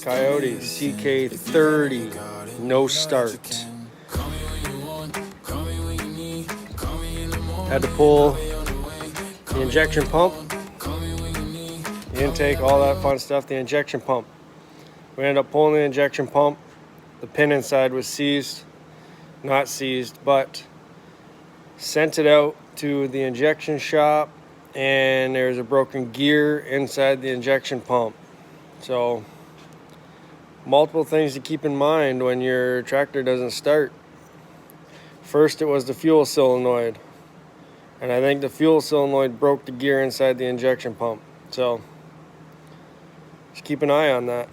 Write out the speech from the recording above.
Coyote CK30, no start. Had to pull the injection pump, the intake, all that fun stuff, the injection pump. We ended up pulling the injection pump. The pin inside was seized, not seized, but sent it out to the injection shop, and there's a broken gear inside the injection pump. So multiple things to keep in mind when your tractor doesn't start. First, it was the fuel solenoid, and I think the fuel solenoid broke the gear inside the injection pump. So just keep an eye on that.